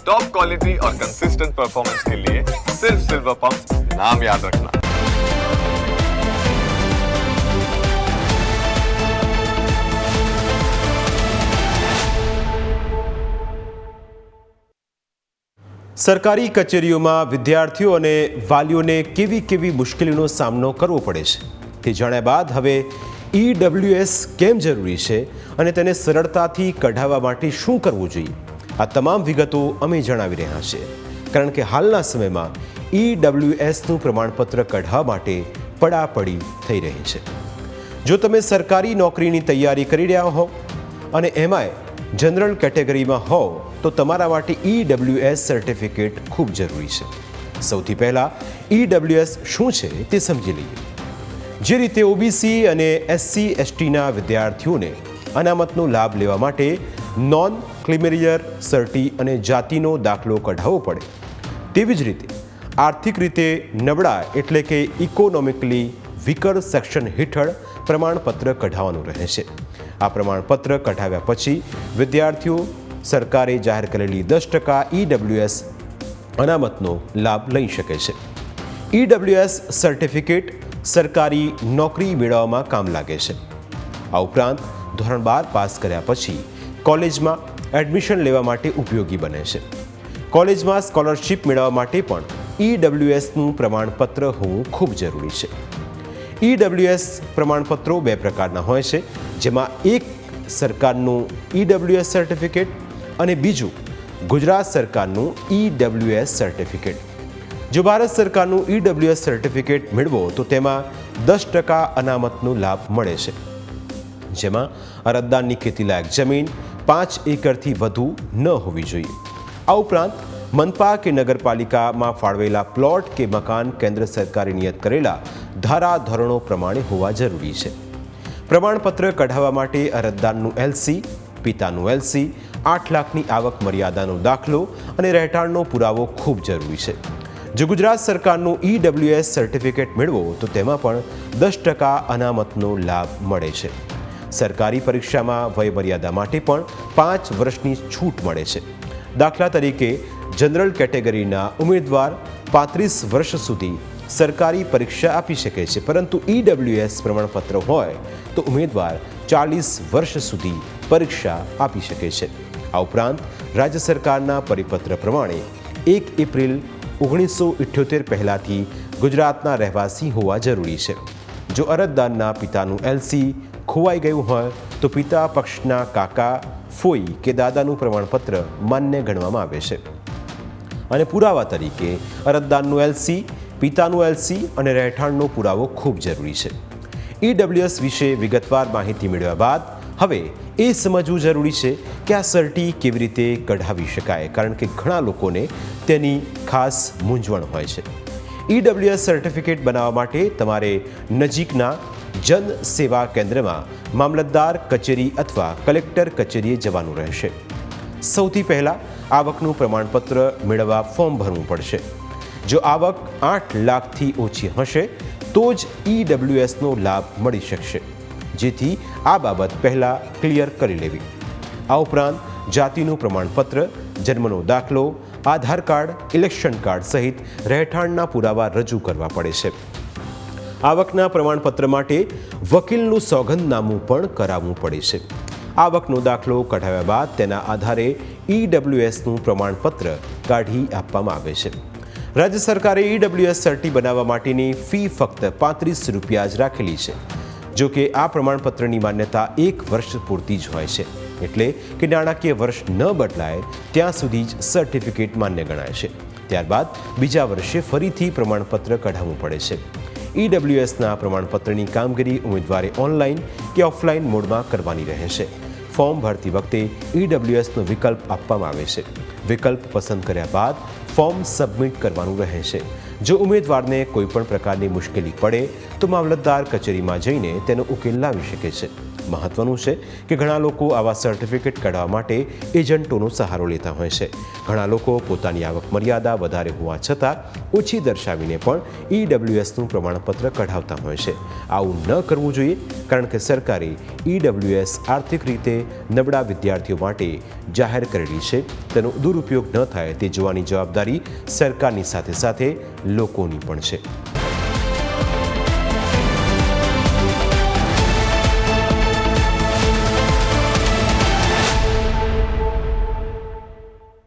Top quality और consistent performance के लिए सिर्फ सिल्वर पंप नाम याद रखना। સરકારી કચેરીઓમાં વિદ્યાર્થીઓ અને વાલીઓને કેવી મુશ્કેલીનો સામનો કરવો પડે છે તે જાણ્યા બાદ હવે EWS કેમ જરૂરી છે અને તેને સરળતાથી કઢાવવા માટે શું કરવું જોઈએ, આ તમામ વિગતો અમે જણાવી રહ્યા છીએ, કારણ કે હાલના સમયમાં EWSનું પ્રમાણપત્ર કઢાવવા માટે પડાપડી થઈ રહી છે। જો તમે સરકારી નોકરીની તૈયારી કરી રહ્યા હો અને એમાંય જનરલ કેટેગરીમાં હો તો તમારા માટે EWS સર્ટિફિકેટ ખૂબ જરૂરી છે। સૌથી પહેલાં EWS શું છે તે સમજી લઈએ। જે રીતે OBC અને SC/STના વિદ્યાર્થીઓને અનામતનો લાભ લેવા માટે નોન ક્રિમિલિયર સર્ટી અને જાતિનો દાખલો કઢાવવો પડે, તેવી જ રીતે આર્થિક રીતે નબળા એટલે કે ઇકોનોમિકલી વીકર સેક્શન હેઠળ પ્રમાણપત્ર કઢાવવાનું રહે છે। આ પ્રમાણપત્ર કઢાવ્યા પછી વિદ્યાર્થીઓ સરકારે જાહેર કરેલી 10% EWS અનામતનો લાભ લઈ શકે છે। EWS સર્ટિફિકેટ સરકારી નોકરી મેળવવામાં કામ લાગે છે। આ ઉપરાંત ધોરણ 12 પાસ કર્યા પછી કોલેજમાં એડમિશન લેવા માટે ઉપયોગી બને છે। કોલેજમાં સ્કોલરશિપ મેળવવા માટે પણ EWSનું પ્રમાણપત્ર હોવું ખૂબ જરૂરી છે। EWS પ્રમાણપત્રો બે પ્રકારના હોય છે, જેમાં એક સરકારનું EWS સર્ટિફિકેટ અને બીજું ગુજરાત સરકારનું EWS સર્ટિફિકેટ। જો ભારત સરકારનું EWS સર્ટિફિકેટ મેળવો તો તેમાં 10% અનામતનો લાભ મળે છે, જેમાં અરજદારની ખેતીલાયક જમીન 5 એકરથી વધુ ન હોવી જોઈએ। આ ઉપરાંત મનપા કે નગરપાલિકામાં ફાળવેલા પ્લોટ કે મકાન કેન્દ્ર સરકારે નિયત કરેલા ધારા ધોરણો પ્રમાણે હોવા જરૂરી છે। પ્રમાણપત્ર કઢાવવા માટે અરજદારનું LC, પિતાનું LC, 8 લાખની આવક મર્યાદાનો દાખલો અને રહેઠાણનો પુરાવો ખૂબ જરૂરી છે। જો ગુજરાત સરકારનું EWS સર્ટિફિકેટ મેળવો તો તેમાં પણ 10% અનામતનો લાભ મળે છે। સરકારી પરીક્ષામાં વય મર્યાદા માટે પણ 5 વર્ષની છૂટ મળે છે। દાખલા તરીકે જનરલ કેટેગરીના ઉમેદવાર 35 વર્ષ સુધી સરકારી પરીક્ષા આપી શકે છે, પરંતુ EWS પ્રમાણપત્ર હોય તો ઉમેદવાર 40 વર્ષ સુધી પરીક્ષા આપી શકે છે। આ ઉપરાંત રાજ્ય સરકારના પરિપત્ર પ્રમાણે 1 એપ્રિલ 1978 પહેલાંથી ગુજરાતના રહેવાસી હોવા જરૂરી છે। જો અરજદારના પિતાનું LC ખોવાઈ ગયું હોય તો પિતા પક્ષના કાકા, ફોઈ કે દાદાનું પ્રમાણપત્ર માન્ય ગણવામાં આવે છે અને પુરાવા તરીકે અરજદારનું LC, પિતાનું LC અને રહેઠાણનો પુરાવો ખૂબ જરૂરી છે। EWS વિશે વિગતવાર માહિતી મેળવ્યા બાદ હવે એ સમજવું જરૂરી છે કે આ સર્ટી કેવી રીતે કઢાવી શકાય, કારણ કે ઘણા લોકોને તેની ખાસ મૂંઝવણ હોય છે। EWS સર્ટિફિકેટ બનાવવા માટે તમારે નજીકના જન સેવા કેન્દ્રમાં મામલતદાર કચેરી અથવા કલેક્ટર કચેરીએ જવાનું રહેશે। સૌથી પહેલાં આવકનું પ્રમાણપત્ર મેળવવા ફોર્મ ભરવું પડશે। જો આવક 8 લાખથી ઓછી હશે તો જ EWSનો લાભ મળી શકશે, જેથી આ બાબત પહેલાં ક્લિયર કરી લેવી। આ ઉપરાંત જાતિનું પ્રમાણપત્ર, જન્મનો દાખલો, આધાર કાર્ડ, ઇલેક્શન કાર્ડ સહિત રહેઠાણના પુરાવા રજૂ કરવા પડે છે। આવકના પ્રમાણપત્ર માટે વકીલનું સોગંદનામું પણ કરાવવું પડે છે। આવકનો દાખલો કઢાવ્યા બાદ તેના આધારે EWSનું પ્રમાણપત્ર કાઢી આપવામાં આવે છે। રાજ્ય સરકારે EWS સર્ટી બનાવવા માટેની ફી ફક્ત 35 રૂપિયા જ રાખેલી છે। જો કે આ પ્રમાણપત્રની માન્યતા 1 વર્ષ પૂરતી જ હોય છે, એટલે કે નાણાકીય વર્ષ ન બદલાય ત્યાં સુધી જ સર્ટિફિકેટ માન્ય ગણાય છે। ત્યારબાદ બીજા વર્ષે ફરીથી પ્રમાણપત્ર કઢાવવું પડે છે। EWSના પ્રમાણપત્રની કામગીરી ઉમેદવારે ઓનલાઈન કે ઓફલાઈન મોડમાં કરવાની રહે છે। ફોર્મ ભરતી વખતે EWSનો વિકલ્પ આપવામાં આવે છે। વિકલ્પ પસંદ કર્યા બાદ ફોર્મ સબમિટ કરવાનું રહે છે। જો ઉમેદવારને કોઈપણ પ્રકારની મુશ્કેલી પડે તો મામલતદાર કચેરીમાં જઈને તેનો ઉકેલ લાવી શકે છે। મહત્વનું છે કે ઘણા લોકો આવા સર્ટિફિકેટ કાઢવા માટે એજન્ટોનો સહારો લેતા હોય છે. ઘણા લોકો પોતાની આવક મર્યાદા વધારે હોવા છતાં ઓછી દર્શાવીને પણ EWSનું પ્રમાણપત્ર કઢાવતા હોય છે. આવું ન કરવું જોઈએ, કારણ કે સરકારે EWS આર્થિક રીતે નબળા વિદ્યાર્થીઓ માટે જાહેર કરેલી છે. તેનો દુરુપયોગ ન થાય તે જોવાની જવાબદારી સરકારની સાથે સાથે લોકોની પણ છે.